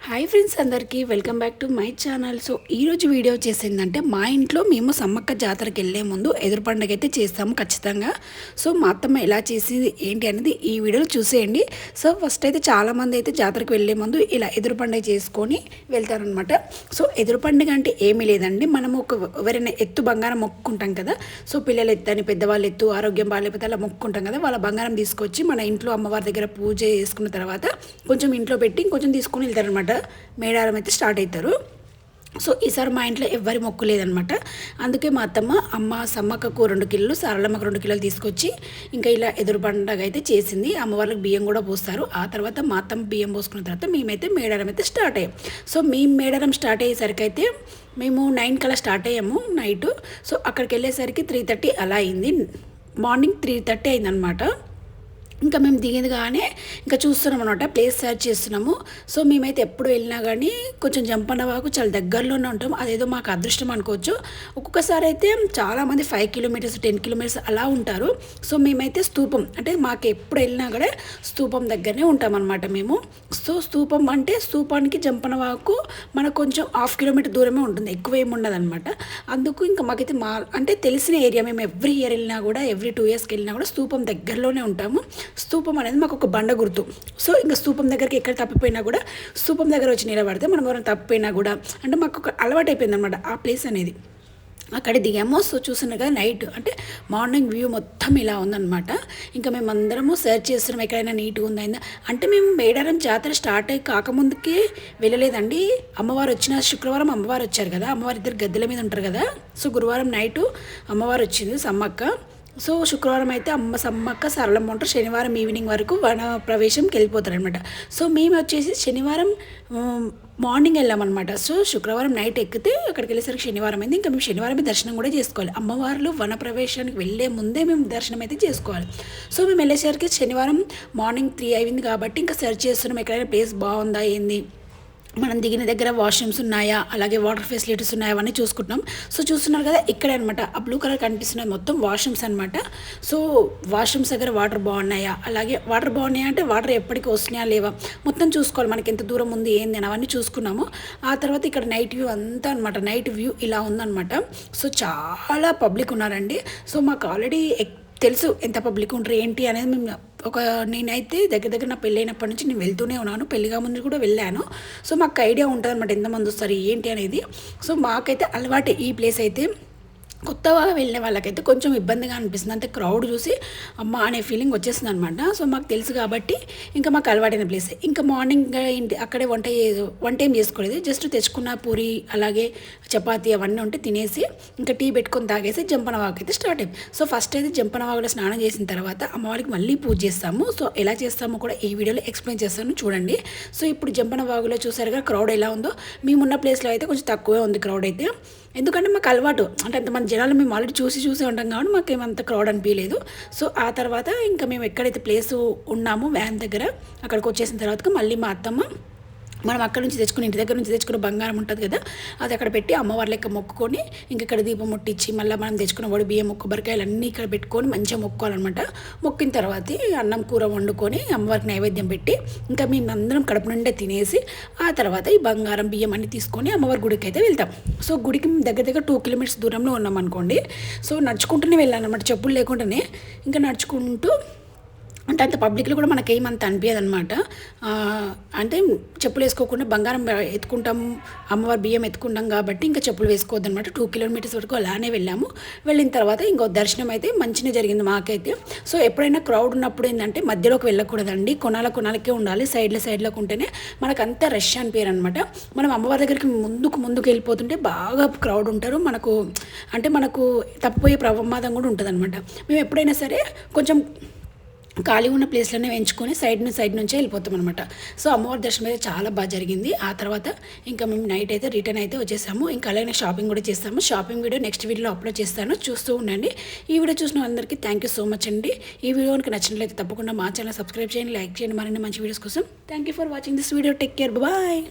Hi friends, అందరికీ welcome back to my channel. So ఈరోజు video చేసిందంటే మా ఇంట్లో మేము సమ్మక్క జాతరకి వెళ్ళే ముందు ఎదురు పండుగ అయితే చేస్తాము ఖచ్చితంగా. సో మా అత్తమ్మ ఎలా చేసింది ఏంటి అనేది ఈ వీడియోలో చూసేయండి. సో ఫస్ట్ అయితే చాలామంది అయితే జాతరకి వెళ్ళే ముందు ఇలా ఎదురు పండుగ చేసుకొని వెళ్తారనమాట. సో ఎదురు పండుగ అంటే ఏమీ లేదండి, మనము ఎవరైనా ఎత్తు బంగారం మొక్కుకుంటాం కదా. సో పిల్లలు ఎత్తని, పెద్దవాళ్ళు ఎత్తు, ఆరోగ్యం బాగాలేకపోతే అలా మొక్కుకుంటాం కదా. వాళ్ళ బంగారం తీసుకొచ్చి మన ఇంట్లో అమ్మవారి దగ్గర పూజ చేసుకున్న తర్వాత కొంచెం ఇంట్లో పెట్టి ఇంకొంచెం తీసుకొని వెళ్తారనమాట. మేడారం అయితే స్టార్ట్ అవుతారు. సో ఈసారి మా ఇంట్లో ఎవ్వరి మొక్కు లేదనమాట. అందుకే మా అమ్మ సమ్మక్కకు 2 కిలోలు, సారలమ్మకు 2 కిలోలు తీసుకొచ్చి ఇంకా ఇలా ఎదురు పండగ అయితే చేసింది. అమ్మవారికి బియ్యం కూడా పోస్తారు. ఆ తర్వాత మా అత్తమ్మ బియ్యం పోసుకున్న తర్వాత మేమైతే మేడారం అయితే స్టార్ట్ అయ్యాం. సో మేము మేడారం స్టార్ట్ అయ్యేసరికి అయితే మేము 9 కల్లా స్టార్ట్ అయ్యాము నైటు. సో అక్కడికి వెళ్ళేసరికి 3:30 అలా అయింది. మార్నింగ్ 3:30 అయిందనమాట. ఇంకా మేము దిగేదిగానే ఇంకా చూస్తున్నాం అనమాట, ప్లేస్ సర్చ్ చేస్తున్నాము. సో మేమైతే ఎప్పుడు వెళ్ళినా కానీ కొంచెం జంపన్న వాకు చాలా దగ్గరలోనే ఉంటాం. అదేదో మాకు అదృష్టం అనుకోవచ్చు. ఒక్కొక్కసారి అయితే చాలామంది 5 కిలోమీటర్స్ 10 కిలోమీటర్స్ అలా ఉంటారు. సో మేమైతే స్తూపం అంటే మాకు ఎప్పుడు వెళ్ళినా కూడా స్తూపం దగ్గరనే ఉంటామన్నమాట మేము. సో స్తూపం అంటే స్తూపానికి జంపన్న వాకు మనకు కొంచెం 1/2 కిలోమీటర్ దూరమే ఉంటుంది, ఎక్కువ ఏమి ఉండదు అనమాట. అందుకు ఇంకా మాకైతే అంటే తెలిసిన ఏరియా. మేము ఎవ్రీ ఇయర్ వెళ్ళినా కూడా, ఎవ్రీ 2 ఇయర్స్కి వెళ్ళినా కూడా స్తూపం దగ్గరలోనే ఉంటాము. స్తూపం అనేది మాకు ఒక బండ గుర్తు. సో ఇంకా స్తూపం దగ్గరికి ఎక్కడ తప్పిపోయినా కూడా స్తూపం దగ్గర వచ్చి నిలబడితే మనం ఎవరైనా తప్పిపోయినా కూడా అంటే మాకు ఒక అలవాటు అయిపోయింది అనమాట ఆ ప్లేస్ అనేది. అక్కడ దిగాము. సో చూస్తున్నారు కదా, నైట్ అంటే మార్నింగ్ వ్యూ మొత్తం ఇలా ఉందన్నమాట. ఇంకా మేమందరము సర్చ్ చేస్తున్నాం ఎక్కడైనా నీట్గా ఉందా. అంటే మేము మేడారం జాతర స్టార్ట్ అయ్యి కాకముందుకే వెళ్ళలేదండి. అమ్మవారు వచ్చిన శుక్రవారం అమ్మవారు వచ్చారు కదా, అమ్మవారి ఇద్దరు గద్దెల మీద ఉంటారు కదా. సో గురువారం నైటు అమ్మవారు వచ్చింది సమ్మక్క. సో శుక్రవారం అయితే అమ్మ సమ్మక్క సరళమ్మ ఉంటారు. శనివారం ఈవినింగ్ వరకు వన ప్రవేశంకి వెళ్ళిపోతారు అనమాట. సో మేము వచ్చేసి శనివారం మార్నింగ్ వెళ్ళామన్నమాట. సో శుక్రవారం నైట్ ఎక్కితే అక్కడికి వెళ్ళేసరికి శనివారం అయింది. ఇంకా మేము శనివారమే దర్శనం కూడా చేసుకోవాలి. అమ్మవార్లు వన ప్రవేశానికి వెళ్ళే ముందే మేము దర్శనం అయితే చేసుకోవాలి. సో మేము వెళ్ళేసరికి శనివారం మార్నింగ్ 3 అయింది కాబట్టి ఇంకా సెర్చ్ చేస్తున్నాం ఎక్కడైనా ప్లేస్ బాగుందా ఏంది, మనం దిగిన దగ్గర వాష్రూమ్స్ ఉన్నాయా, అలాగే వాటర్ ఫెసిలిటీస్ ఉన్నాయా అవన్నీ చూసుకుంటున్నాం. సో చూస్తున్నారు కదా, ఇక్కడే అనమాట ఆ బ్లూ కలర్ కనిపిస్తున్నాయి మొత్తం వాష్రూమ్స్ అనమాట. సో వాష్రూమ్స్ దగ్గర వాటర్ బాగున్నాయా, అలాగే వాటర్ బాగున్నాయా అంటే వాటర్ ఎప్పటికీ వస్తున్నాయా లేవా మొత్తం చూసుకోవాలి. మనకి ఎంత దూరం ఉంది ఏంది అని అవన్నీ చూసుకున్నాము. ఆ తర్వాత ఇక్కడ నైట్ వ్యూ అంతా అనమాట. నైట్ వ్యూ ఇలా ఉందన్నమాట. సో చాలా పబ్లిక్ ఉన్నారండి. సో మాకు ఆల్రెడీ తెలుసు ఎంత పబ్లిక్ ఉంటారు ఏంటి అనేది. మేము నేనైతే దగ్గర నా పెళ్ళైనప్పటి నుంచి నేను వెళ్తూనే ఉన్నాను. పెళ్ళిగా ముందు కూడా వెళ్ళాను. సో మాకు ఐడియా ఉంటుంది అనమాట ఎంతమంది వస్తారు ఏంటి అనేది. సో మాకైతే అలవాటే ఈ ప్లేస్ అయితే. కొత్తగా వెళ్ళిన వాళ్ళకైతే కొంచెం ఇబ్బందిగా అనిపిస్తుంది, అంటే క్రౌడ్ చూసి అమ్మ అనే ఫీలింగ్ వచ్చేస్తుంది అనమాట. సో మాకు తెలుసు కాబట్టి ఇంకా మాకు అలవాటైన ప్లేస్. ఇంకా మార్నింగ్ ఇంటి అక్కడే వంట ఏం చేసుకోలేదు, జస్ట్ తెచ్చుకున్న పూరి అలాగే చపాతీ అవన్నీ ఉంటే తినేసి ఇంకా టీ పెట్టుకొని తాగేసి జంపన వాగు అయితే స్టార్ట్ అయ్యింది. సో ఫస్ట్ అయితే జంపన వాగులో స్నానం చేసిన తర్వాత అమ్మవారికి మళ్ళీ పూజ చేస్తాము. సో ఎలా చేస్తామో కూడా ఈ వీడియోలో ఎక్స్ప్లెయిన్ చేస్తాను చూడండి. సో ఇప్పుడు జంపన వాగులో చూసారుగా క్రౌడ్ ఎలా ఉందో. మేమున్న ప్లేస్లో అయితే కొంచెం తక్కువే ఉంది క్రౌడ్ అయితే, ఎందుకంటే మాకు అలవాటు. అంటే అంతమంది జనాలు మేము ఆల్రెడీ చూసి ఉంటాం కాబట్టి మాకు ఏమంత క్రౌడ్ అనిపించలేదు. సో ఆ తర్వాత ఇంకా మేము ఎక్కడైతే ప్లేసు ఉన్నామో వ్యాన్ దగ్గర అక్కడికి వచ్చేసిన తర్వాత మళ్ళీ మా అత్తమ్మ మనం అక్కడ నుంచి తెచ్చుకుని ఇంటి దగ్గర నుంచి తెచ్చుకున్న బంగారం ఉంటుంది కదా, అది అక్కడ పెట్టి అమ్మవారి లెక్క మొక్కుకొని ఇంక ఇక్కడ దీపం ముట్టించి మళ్ళీ మనం తెచ్చుకున్న వడి బియ్యం కొబ్బరికాయలు అన్నీ ఇక్కడ పెట్టుకొని మంచిగా మొక్కోవాలన్నమాట. మొక్కిన తర్వాత అన్నం కూర వండుకొని అమ్మవారికి నైవేద్యం పెట్టి ఇంకా మేము అందరం కడుపు నిండా తినేసి ఆ తర్వాత ఈ బంగారం బియ్యం అన్నీ తీసుకొని అమ్మవారి గుడికి అయితే వెళ్తాం. సో గుడికి దగ్గర 2 కిలోమీటర్స్ దూరంలో ఉన్నాం అనుకోండి. సో నడుచుకుంటూనే వెళ్ళాను అనమాట, చెప్పులు లేకుండానే. ఇంకా నడుచుకుంటూ అంటే అంత పబ్లిక్లో కూడా మనకేమంత అనిపించదు అనమాట. అంటే చెప్పులు వేసుకోకుండా బంగారం ఎత్తుకుంటాం, అమ్మవారి బియ్యం ఎత్తుకుంటాం కాబట్టి ఇంకా చెప్పులు వేసుకోవద్దు అనమాట. 2 కిలోమీటర్స్ వరకు అలానే వెళ్ళాము. వెళ్ళిన తర్వాత ఇంకో దర్శనం అయితే మంచిగా జరిగింది మాకైతే. సో ఎప్పుడైనా క్రౌడ్ ఉన్నప్పుడు ఏంటంటే మధ్యలోకి వెళ్ళకూడదండి, కొనాలకే ఉండాలి. సైడ్లోకి ఉంటేనే మనకు అంత రష్ అనిపించారు అనమాట. మనం అమ్మవారి దగ్గరికి ముందుకు వెళ్ళిపోతుంటే బాగా క్రౌడ్ ఉంటారు. మనకు తప్పిపోయే ప్రమాదం కూడా ఉంటుంది అనమాట. మేము ఎప్పుడైనా సరే కొంచెం ఖాళీ ఉన్న ప్లేస్లోనే ఎంచుకొని సైడ్ నుంచే వెళ్ళిపోతాం అనమాట. సో అమ్మవారి దర్శనం అయితే చాలా బాగా జరిగింది. ఆ తర్వాత ఇంకా మేము నైట్ అయితే రిటర్న్ అయితే వచ్చేసాము. ఇంకా అలాగే షాపింగ్ కూడా చేస్తాము. షాపింగ్ వీడియో నెక్స్ట్ వీడియోలో అప్లోడ్ చేస్తాను, చూస్తూ ఉండండి. ఈ వీడియో చూసిన అందరికీ థ్యాంక్ యూ సో మచ్ అండి. ఈ వీడియో కనుక నచ్చినట్లయితే తప్పకుండా మా ఛానల్ సబ్స్క్రైబ్ చేయండి, లైక్ చేయండి. మరిన్ని మంచి వీడియోస్ కోసం thank you for watching this video. Take care, bye.